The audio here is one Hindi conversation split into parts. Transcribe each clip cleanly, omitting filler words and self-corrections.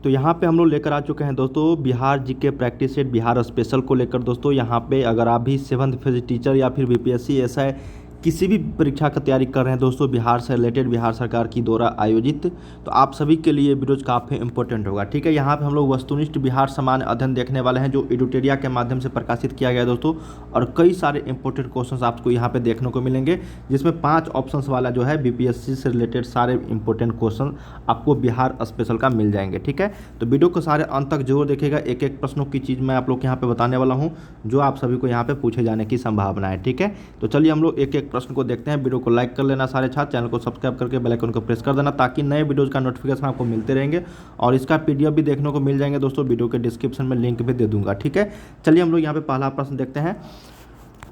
तो यहाँ पे हम लोग लेकर आ चुके हैं दोस्तों Bihar GK practice set Bihar special को लेकर। दोस्तों यहाँ पे अगर आप भी 7th फेज टीचर या फिर बीपीएससी ऐसा है किसी भी परीक्षा का तैयारी कर रहे हैं दोस्तों बिहार से रिलेटेड, बिहार सरकार की द्वारा आयोजित, तो आप सभी के लिए वीडियोज काफ़ी इंपॉर्टेंट होगा। ठीक है, यहाँ पे हम लोग वस्तुनिष्ठ बिहार सामान्य अध्ययन देखने वाले हैं जो एडुटेरिया के माध्यम से प्रकाशित किया गया है दोस्तों। और कई सारे इंपॉर्टेंट क्वेश्चन आपको यहाँ पे देखने को मिलेंगे, जिसमें 5 ऑप्शंस वाला जो है बीपीएससी से रिलेटेड सारे इंपॉर्टेंट क्वेश्चन आपको बिहार स्पेशल का मिल जाएंगे। ठीक है, तो वीडियो को सारे अंत तक जरूर देखिएगा। एक एक प्रश्नों की चीज़ मैं आप लोग को यहाँ पे बताने वाला हूँ जो आप सभी को यहाँ पे पूछे जाने की संभावना है। ठीक है, तो चलिए हम लोग एक एक प्रश्न को देखते हैं। वीडियो को लाइक कर लेना सारे छात्र, चैनल को सब्सक्राइब करके बेल आइकन को प्रेस कर देना ताकि नए वीडियोज़ का नोटिफिकेशन आपको मिलते रहेंगे। और इसका पीडीएफ भी देखने को मिल जाएंगे दोस्तों, वीडियो के डिस्क्रिप्शन में लिंक भी दे दूंगा। ठीक है, चलिए हम लोग यहाँ पे पहला प्रश्न देखते हैं,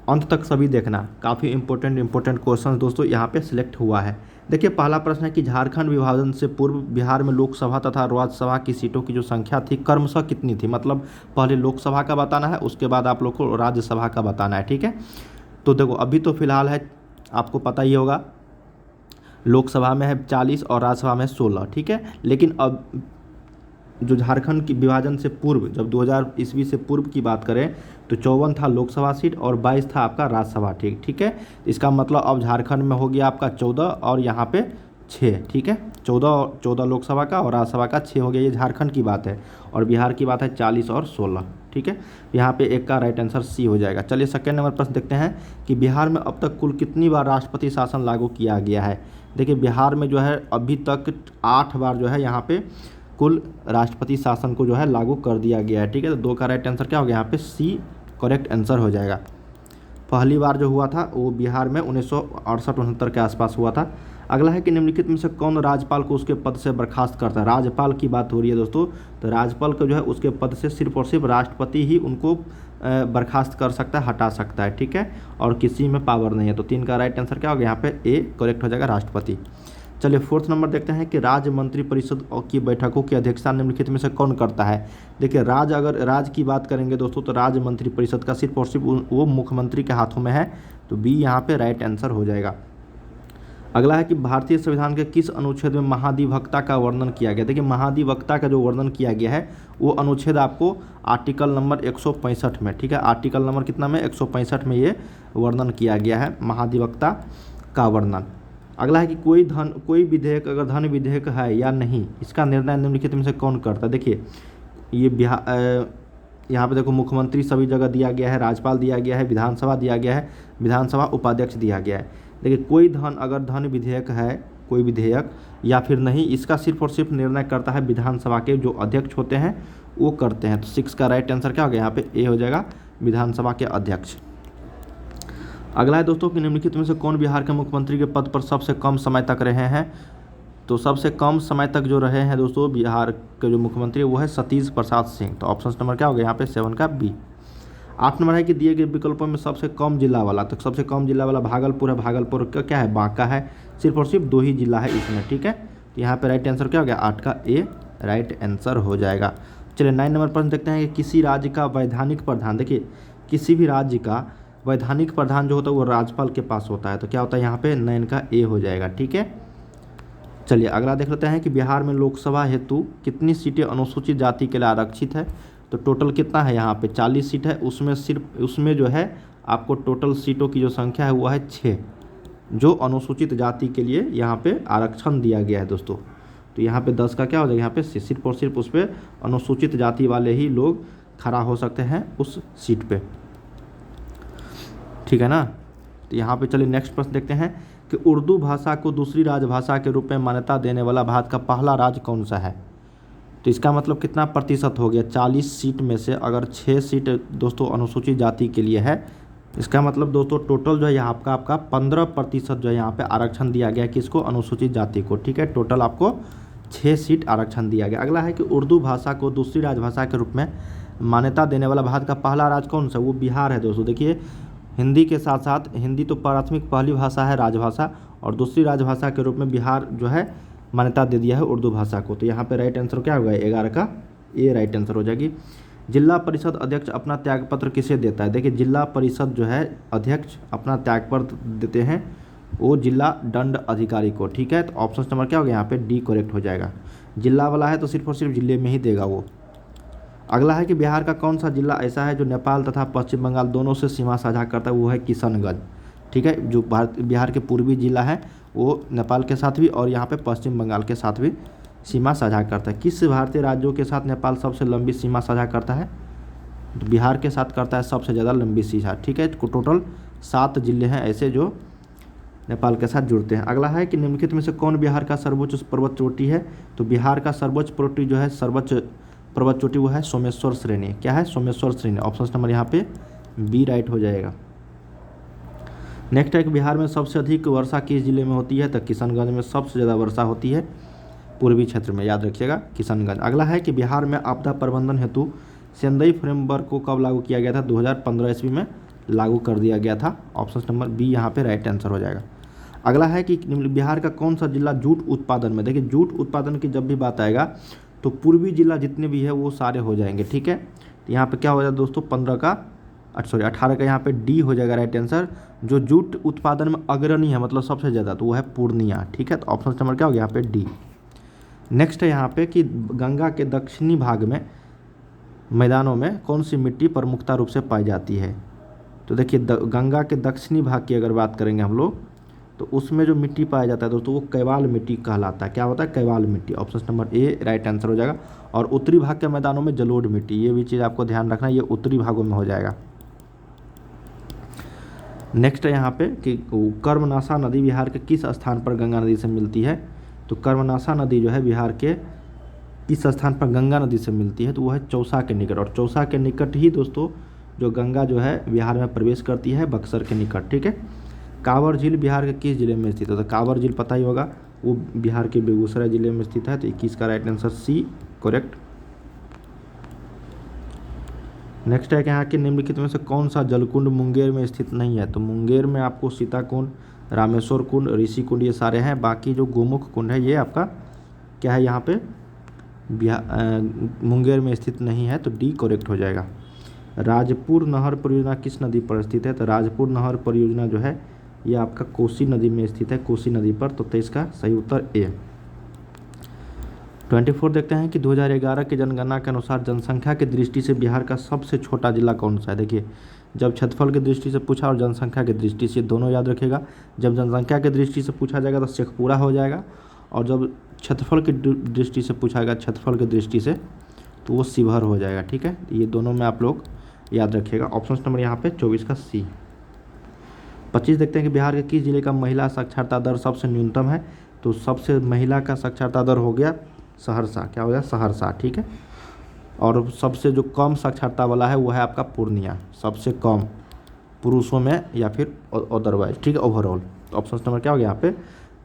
अंत तक सभी देखना, काफ़ी इंपॉर्टेंट क्वेश्चन दोस्तों यहाँ पे सिलेक्ट हुआ है। देखिए पहला प्रश्न है कि झारखंड विभाजन से पूर्व बिहार में लोकसभा तथा राज्यसभा की सीटों की जो संख्या थी क्रमशः कितनी थी। मतलब पहले लोकसभा का बताना है, उसके बाद आप लोग को राज्यसभा का बताना है। ठीक है, तो देखो अभी तो फिलहाल है, आपको पता ही होगा, लोकसभा में है 40 और राज्यसभा में 16। ठीक है, लेकिन अब जो झारखंड की विभाजन से पूर्व, जब 2000 ईस्वी से पूर्व की बात करें तो 54 था लोकसभा सीट और 22 था आपका राज्यसभा। ठीक है, इसका मतलब अब झारखंड में हो गया आपका 14 और यहाँ पे 6। ठीक है, 14 लोकसभा का और राज्यसभा का 6 हो गया, ये झारखंड की बात है। और बिहार की बात है 40 और 16। ठीक है, यहाँ पे एक का राइट आंसर सी हो जाएगा। चलिए सेकेंड नंबर प्रश्न देखते हैं कि बिहार में अब तक कुल कितनी बार राष्ट्रपति शासन लागू किया गया है। देखिए बिहार में जो है अभी तक 8 बार जो है यहाँ पे कुल राष्ट्रपति शासन को जो है लागू कर दिया गया है। ठीक है, तो 2 का राइट आंसर क्या हो गया, यहाँ पे सी करेक्ट आंसर हो जाएगा। पहली बार जो हुआ था वो बिहार में 1968-69 के आसपास हुआ था। अगला है कि निम्नलिखित में से कौन राज्यपाल को उसके पद से बर्खास्त करता है। राज्यपाल की बात हो रही है दोस्तों, तो राज्यपाल को जो है उसके पद से सिर्फ और सिर्फ राष्ट्रपति ही उनको बर्खास्त कर सकता है, हटा सकता है। ठीक है, और किसी में पावर नहीं है। तो 3 का राइट आंसर क्या हो गया, यहाँ पे ए करेक्ट हो जाएगा, राष्ट्रपति। चलिए फोर्थ नंबर देखते हैं कि राज्य मंत्री परिषद की बैठकों की अध्यक्षता निम्नलिखित में से कौन करता है। देखिए अगर राज्य की बात करेंगे दोस्तों तो राज्य मंत्री परिषद का सिर्फ और सिर्फ वो मुख्यमंत्री के हाथों में है, तो बी यहाँ पे राइट आंसर हो जाएगा। अगला है कि भारतीय संविधान के किस अनुच्छेद में महाधिवक्ता का वर्णन किया गया। देखिए महाधिवक्ता का जो वर्णन किया गया है वो अनुच्छेद आपको आर्टिकल नंबर 165 में, ठीक है, आर्टिकल नंबर कितना में, 165 में ये वर्णन किया गया है महाधिवक्ता का वर्णन। अगला है कि कोई विधेयक अगर धन विधेयक है या नहीं, इसका निर्णय निम्नलिखित में से कौन करता है। देखिए ये यहाँ पे देखो मुख्यमंत्री सभी जगह दिया गया है, राज्यपाल दिया गया है, विधानसभा दिया गया है, विधानसभा उपाध्यक्ष दिया गया है। देखिए अगर धन विधेयक है, कोई विधेयक या फिर नहीं, इसका सिर्फ और सिर्फ निर्णय करता है विधानसभा के जो अध्यक्ष होते हैं वो करते हैं। तो 6 का राइट आंसर क्या हो गया, यहाँ पे ए हो जाएगा, विधानसभा के अध्यक्ष। अगला है दोस्तों कि निम्नलिखित में से कौन बिहार के मुख्यमंत्री के पद पर सबसे कम समय तक रहे हैं। तो सबसे कम समय तक जो रहे हैं दोस्तों बिहार के जो मुख्यमंत्री वो है सतीश प्रसाद सिंह। तो ऑप्शन नंबर क्या हो गया यहाँ पे 7 का बी। 8 नंबर है कि दिए गए विकल्पों में सबसे कम जिला वाला, तो सबसे कम जिला वाला भागलपुर है। भागलपुर का क्या है, बांका है, सिर्फ और सिर्फ 2 ही जिला है इसमें। ठीक है, तो यहाँ पे राइट आंसर क्या हो गया, 8 का ए राइट आंसर हो जाएगा। चलिए 9 नंबर प्रश्न देखते हैं कि किसी राज्य का वैधानिक प्रधान, देखिए किसी भी राज्य का वैधानिक प्रधान जो होता है वो राज्यपाल के पास होता है, तो क्या होता है यहाँ पे 9 का ए हो जाएगा। ठीक है, चलिए अगला देख लेते हैं कि बिहार में लोकसभा हेतु कितनी सीटें अनुसूचित जाति के लिए आरक्षित है। तो टोटल कितना है, यहाँ पे 40 सीट है, उसमें जो है आपको टोटल सीटों की जो संख्या है वो है 6, जो अनुसूचित जाति के लिए यहाँ पे आरक्षण दिया गया है दोस्तों। तो यहाँ पे 10 का क्या हो जाएगा, यहाँ पे सिर्फ और सिर्फ उस पर अनुसूचित जाति वाले ही लोग खड़ा हो सकते हैं उस सीट पे। ठीक है ना, तो यहाँ पे चलिए नेक्स्ट प्रश्न देखते हैं कि उर्दू भाषा को दूसरी राजभाषा के रूप में मान्यता देने वाला भारत का पहला राज्य कौन सा है। तो इसका मतलब कितना प्रतिशत हो गया, 40 सीट में से अगर 6 सीट दोस्तों अनुसूचित जाति के लिए है, इसका मतलब दोस्तों टोटल जो है यहाँ आपका 15% जो है यहाँ पे आरक्षण दिया गया किसको, अनुसूचित जाति को। ठीक है, टोटल आपको 6 सीट आरक्षण दिया गया। अगला है कि उर्दू भाषा को दूसरी राजभाषा के रूप में मान्यता देने वाला भारत का पहला राज्य कौन सा, वो बिहार है दोस्तों। देखिए हिंदी के साथ साथ, हिंदी तो प्राथमिक पहली भाषा है राजभाषा, और दूसरी राजभाषा के रूप में बिहार जो है मान्यता दे दिया है उर्दू भाषा को। तो यहाँ पे राइट आंसर क्या होगा, 11 का ए राइट आंसर हो जाएगी। जिला परिषद अध्यक्ष अपना त्यागपत्र किसे देता है। देखिए जिला परिषद जो है अध्यक्ष अपना त्यागपत्र देते हैं वो जिला दंड अधिकारी को। ठीक है, तो ऑप्शन नंबर क्या हो गया, यहाँ पे डी करेक्ट हो जाएगा। जिला वाला है तो सिर्फ और सिर्फ जिले में ही देगा वो। अगला है कि बिहार का कौन सा जिला ऐसा है जो नेपाल तथा पश्चिम बंगाल दोनों से सीमा साझा करता है, वो है किशनगंज। ठीक है, जो बिहार के पूर्वी जिला है वो नेपाल के साथ भी और यहाँ पे पश्चिम बंगाल के साथ भी सीमा साझा करता है। किस भारतीय राज्यों के साथ नेपाल सबसे लंबी सीमा साझा करता है? तो बिहार के साथ करता है सबसे ज़्यादा लंबी सीमा। ठीक है, टोटल 7 जिले हैं ऐसे जो नेपाल के साथ जुड़ते हैं। अगला है कि निम्नलिखित में से कौन बिहार का सर्वोच्च पर्वत चोटी है? तो बिहार का सर्वोच्च चोटी जो है, सर्वोच्च पर्वत चोटी वो है सोमेश्वर श्रेणी। क्या है? सोमेश्वर श्रेणी। ऑप्शन नंबर यहाँ पे बी राइट हो जाएगा। नेक्स्ट है कि बिहार में सबसे अधिक वर्षा किस जिले में होती है? तो किशनगंज में सबसे ज़्यादा वर्षा होती है, पूर्वी क्षेत्र में, याद रखिएगा किशनगंज। अगला है कि बिहार में आपदा प्रबंधन हेतु सेंदई फ्रेमवर्क को कब लागू किया गया था? 2015 ईस्वी में लागू कर दिया गया था। ऑप्शन नंबर बी यहाँ पे राइट आंसर हो जाएगा। अगला है कि बिहार का कौन सा जिला जूट उत्पादन में, देखिए जूट उत्पादन की जब भी बात आएगा तो पूर्वी जिला जितने भी है वो सारे हो जाएंगे। ठीक है, तो यहाँ पे क्या हो जाएगा दोस्तों, 18 का यहाँ पे डी हो जाएगा राइट आंसर। जो जूट उत्पादन में अग्रणी है मतलब सबसे ज़्यादा, तो वो है पूर्णिया। ठीक है, तो ऑप्शन नंबर क्या हो गया यहाँ पे डी। नेक्स्ट है यहाँ पे कि गंगा के दक्षिणी भाग में मैदानों में कौन सी मिट्टी प्रमुखता रूप से पाई जाती है? तो देखिए गंगा के दक्षिणी भाग की अगर बात करेंगे हम लोग तो उसमें जो मिट्टी पाया जाता है दोस्तों वो कैवाल मिट्टी कहलाता है। क्या होता है? कैवाल मिट्टी। Option number A right answer हो जाएगा। और उत्तरी भाग के मैदानों में जलोढ़ मिट्टी, ये भी चीज़ आपको ध्यान रखना है, ये उत्तरी भागों में हो जाएगा। नेक्स्ट है यहाँ पे कि कर्मनाशा नदी बिहार के किस स्थान पर गंगा नदी से मिलती है? तो कर्मनाशा नदी जो है बिहार के किस स्थान पर गंगा नदी से मिलती है? तो वो है चौसा के निकट। और चौसा के निकट ही दोस्तों जो गंगा जो है बिहार में प्रवेश करती है, बक्सर के निकट। ठीक है, कांवर झील बिहार के किस जिले में स्थित है? तो कांवर झील पता ही होगा, वो बिहार के बेगूसराय जिले में स्थित है। तो 21 का right answer C correct. Next है कि यहाँ के निम्नलिखित में से कौन सा जलकुंड मुंगेर में स्थित नहीं है? तो मुंगेर में आपको सीता कुंड, रामेश्वर कुंड, ऋषि कुंड ये सारे हैं। बाकी जो गोमुख कुंड है ये आपका क्या है, यहाँ पे मुंगेर में स्थित नहीं है। तो डी करेक्ट हो जाएगा। राजपुर नहर परियोजना किस नदी पर स्थित है? तो राजपुर नहर परियोजना जो है ये आपका कोसी नदी में स्थित है, कोसी नदी पर। तो 23 का सही उत्तर ए। 24 देखते हैं कि 2011 की जनगणना के अनुसार जनसंख्या की दृष्टि से बिहार का सबसे छोटा जिला कौन सा है? देखिए जब क्षेत्रफल की दृष्टि से पूछा और जनसंख्या की दृष्टि से, दोनों याद रखिएगा। जब जनसंख्या की दृष्टि से पूछा जाएगा तो शेखपुरा हो जाएगा, और जब क्षेत्रफल की दृष्टि से पूछा जाएगा, क्षेत्रफल की दृष्टि से, तो वो शिवहर हो जाएगा। ठीक है, ये दोनों में आप लोग याद रखिएगा। ऑप्शन नंबर यहाँ पे 24 का सी। 25 देखते हैं कि बिहार के किस जिले का महिला साक्षरता दर सबसे न्यूनतम है? तो सबसे महिला का साक्षरता दर हो गया सहरसा। क्या हो गया? सहरसा। ठीक है, और सबसे जो कम साक्षरता वाला है वो है आपका पूर्णिया, सबसे कम पुरुषों में या फिर अदरवाइज। ठीक है, ओवरऑल। तो ऑप्शन नंबर क्या हो गया यहाँ पे,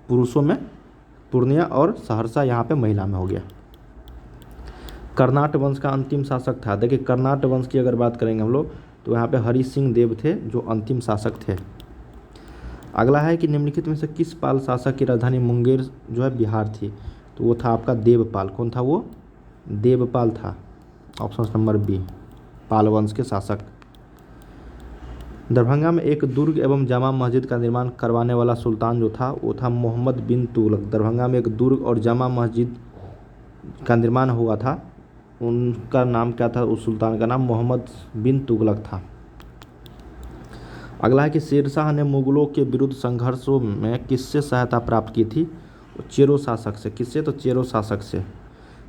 पुरुषों में पूर्णिया और सहरसा यहाँ पे महिला में हो गया। कर्नाट वंश का अंतिम शासक था। देखिए कर्नाट वंश की अगर बात करेंगे हम लोग तो यहाँ पे हरि सिंह देव थे जो अंतिम शासक थे। अगला है कि निम्नलिखित में से किस पाल शासक की राजधानी मुंगेर जो है बिहार थी? तो वो था आपका देवपाल। कौन था वो? देवपाल था। ऑप्शन नंबर बी, पाल वंश के शासक। दरभंगा में एक दुर्ग एवं जामा मस्जिद का निर्माण करवाने वाला सुल्तान जो था वो था मोहम्मद बिन तुगलक। दरभंगा में एक दुर्ग और जामा मस्जिद का निर्माण हुआ था, उनका नाम क्या था? उस सुल्तान का नाम मोहम्मद बिन तुगलक था। अगला है कि शेरशाह ने मुगलों के विरुद्ध संघर्षों में किससे सहायता प्राप्त की थी? चेरो शासक से। किससे? तो चेरो शासक से।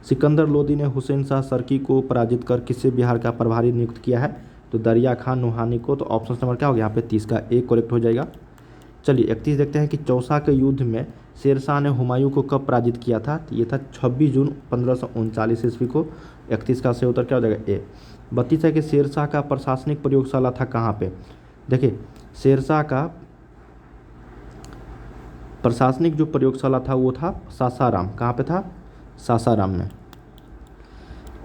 सिकंदर लोदी ने हुसैन शाह सरकी को पराजित कर किसे बिहार का प्रभारी नियुक्त किया है? तो दरिया खान नुहानी को। तो ऑप्शन नंबर क्या हो गया यहाँ पे 30 का ए करेक्ट हो जाएगा। चलिए 31 देखते हैं कि चौसा के युद्ध में शेरशाह ने हुमायूं को कब पराजित किया था? तो ये था 26 जून 1539 ईस्वी को। 31 का सही उत्तर क्या हो जाएगा ए। 32 है कि शेरशाह का प्रशासनिक प्रयोगशाला था कहाँ पे? देखिए शेरशाह का प्रशासनिक जो प्रयोगशाला था वो था सासाराम। कहाँ पे था? सासाराम में।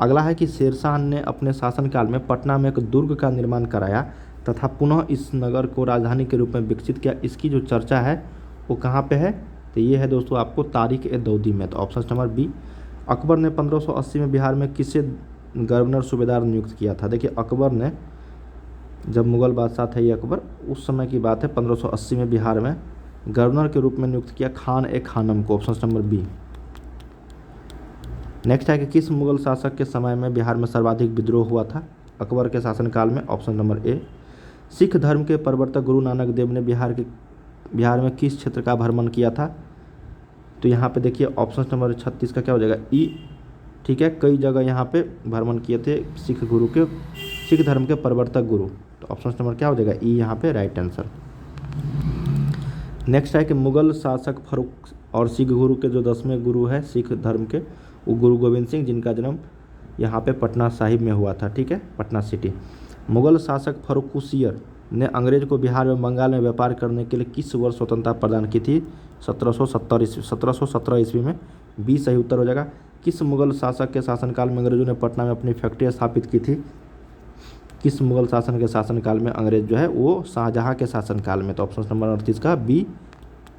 अगला है कि शेरशाह ने अपने शासनकाल में पटना में एक दुर्ग का निर्माण कराया तथा पुनः इस नगर को राजधानी के रूप में विकसित किया। इसकी जो चर्चा है वो कहाँ पे है? तो ये है दोस्तों आपको तारिक ए दौदी में। तो ऑप्शन नंबर बी। अकबर ने 1580 में बिहार में किसे गवर्नर सूबेदार नियुक्त किया था? देखिए अकबर ने, जब मुगल बादशाह थे ये अकबर, उस समय की बात है, 1580 में बिहार में गवर्नर के रूप में नियुक्त किया खान ए खानम को। Option number B. नेक्स्ट है कि किस मुगल शासक के समय में बिहार में सर्वाधिक विद्रोह हुआ था? अकबर के शासनकाल में। Option number A. सिख धर्म के प्रवर्तक गुरु नानक देव ने बिहार में किस क्षेत्र का भ्रमण किया था? तो यहाँ पे देखिए ऑप्शन नंबर 36 का क्या हो जाएगा? ई। ठीक है, कई जगह यहाँ पे भ्रमण किए थे सिख धर्म के प्रवर्तक गुरु। तो ऑप्शन नंबर क्या हो जाएगा? ई यहाँ पे राइट आंसर। नेक्स्ट है कि मुगल शासक फरूक और सिख गुरु के जो 10वें गुरु है सिख धर्म के, वो गुरु गोविंद सिंह, जिनका जन्म यहाँ पे पटना साहिब में हुआ था। ठीक है, पटना सिटी। मुगल शासक फर्रुखसियर ने अंग्रेज को बिहार में बंगाल में व्यापार करने के लिए किस वर्ष स्वतंत्रता प्रदान की थी? 1717 ईस्वी में। 20 सही उत्तर हो जाएगा। किस मुगल शासक के शासनकाल में अंग्रेजों ने पटना में अपनी फैक्ट्री स्थापित की थी? किस मुगल शासन के शासनकाल में अंग्रेज जो है वो शाहजहाँ के शासनकाल में। तो ऑप्शन नंबर 38 का बी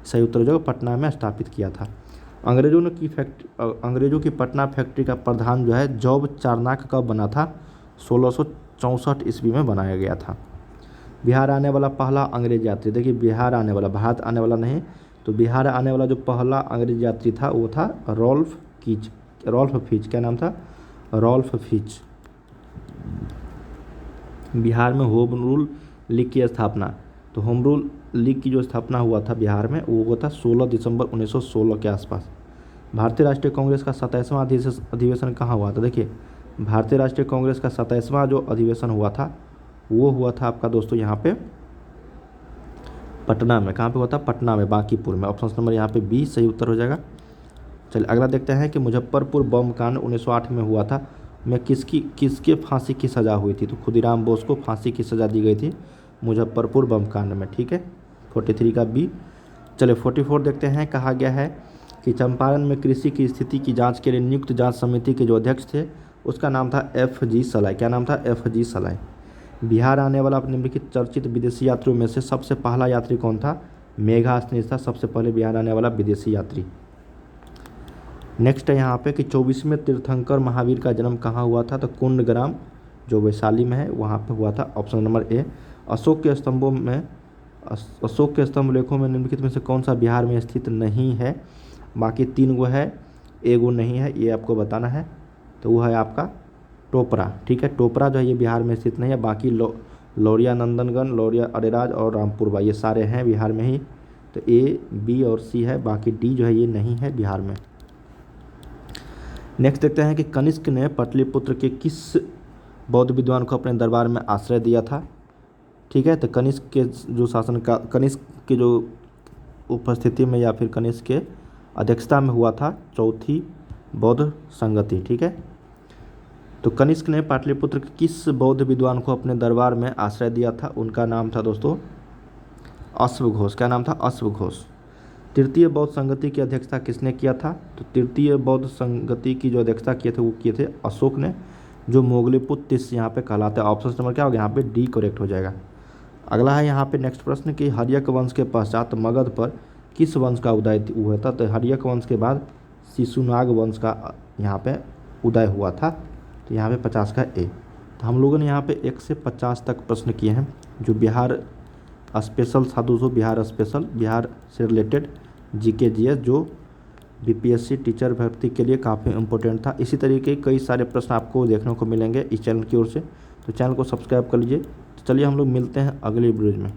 सही उत्तर हो जाएगा, पटना में स्थापित किया था। अंग्रेजों की पटना फैक्ट्री का प्रधान जो है जॉब चारनाक कब बना था? 1664 ईस्वी में बनाया गया था। बिहार आने वाला पहला अंग्रेज यात्री, देखिए बिहार आने वाला, भारत आने वाला नहीं, तो बिहार आने वाला जो पहला अंग्रेज यात्री था वो था रॉल्फ फिच। क्या नाम था? Rolf Fitch. बिहार में होम रूल लीग की स्थापना, तो होम रूल लीग की जो स्थापना हुआ था बिहार में वो हुआ था 16 दिसंबर 1916 के आसपास। भारतीय राष्ट्रीय कांग्रेस का 27वां अधिवेशन कहाँ हुआ था? देखिए भारतीय राष्ट्रीय कांग्रेस का 27वां जो अधिवेशन हुआ था वो हुआ था आपका दोस्तों यहाँ पे पटना में। कहाँ पे हुआ था? पटना में, बांकीपुर में। ऑप्शन नंबर यहाँ पे बी सही उत्तर हो जाएगा। चलिए अगला देखते हैं कि मुजफ्फरपुर बम कांड 1908 में हुआ था, में किसके फांसी की सज़ा हुई थी? तो खुदीराम बोस को फांसी की सज़ा दी गई थी मुजफ्फरपुर बम कांड में। ठीक है, 43 का बी। चलिए 44 देखते हैं। कहा गया है कि चंपारण में कृषि की स्थिति की जांच के लिए नियुक्त जांच समिति के जो अध्यक्ष थे उसका नाम था FG सलाई। क्या नाम था? FG सलाई। बिहार आने वाला निम्नलिखित चर्चित विदेशी यात्रियों में से सबसे पहला यात्री कौन था? मेघास्थनीज था सबसे पहले बिहार आने वाला विदेशी यात्री। नेक्स्ट है यहाँ पे कि 24वें तीर्थंकर महावीर का जन्म कहाँ हुआ था? तो कुंडग्राम जो वैशाली में है वहाँ पे हुआ था। Option number A. अशोक के स्तंभ लेखों में निम्नलिखित में से कौन सा बिहार में स्थित नहीं है? बाकी 3 गो है, एगो नहीं है, ये आपको बताना है। तो वो है आपका टोपरा। ठीक है, टोपरा जो है ये बिहार में स्थित नहीं है। बाकी लौरिया नंदनगन, लौरिया अरेराज और रामपुरवा ये सारे हैं बिहार में ही। तो ए, बी और सी है, बाकी डी जो है ये नहीं है बिहार में। नेक्स्ट देखते हैं कि कनिष्क ने पाटलिपुत्र के किस बौद्ध विद्वान को अपने दरबार में आश्रय दिया था? ठीक है, तो कनिष्क के जो उपस्थिति में या फिर कनिष्क के अध्यक्षता में हुआ था चौथी बौद्ध संगति। ठीक है, तो कनिष्क ने पाटलिपुत्र के किस बौद्ध विद्वान को अपने दरबार में आश्रय दिया था? उनका नाम था दोस्तों अश्वघोष। क्या नाम था? अश्वघोष। तृतीय बौद्ध संगति की अध्यक्षता किसने किया था? तो तृतीय बौद्ध संगति की जो अध्यक्षता किए थे वो किए थे अशोक ने, जो मोगलीपुत्र तिस यहाँ पे कहलाते हैं। ऑप्शन नंबर क्या हो गया? यहाँ पे डी करेक्ट हो जाएगा। अगला है यहाँ पे नेक्स्ट प्रश्न कि हर्यक वंश के पश्चात मगध पर किस वंश का उदय हुआ था? तो हर्यक वंश के बाद शिशुनाग वंश का यहाँ पे उदय हुआ था। तो यहाँ पे 50 का ए। तो हम लोगों ने यहाँ पे 1 से 50 तक प्रश्न किए हैं जो बिहार स्पेशल था दोस्तों। बिहार स्पेशल, बिहार से रिलेटेड GK GS जो BPSC टीचर भर्ती के लिए काफ़ी इंपॉर्टेंट था। इसी तरीके कई सारे प्रश्न आपको देखने को मिलेंगे इस चैनल की ओर से, तो चैनल को सब्सक्राइब कर लीजिए। तो चलिए हम लोग मिलते हैं अगले वीडियो में।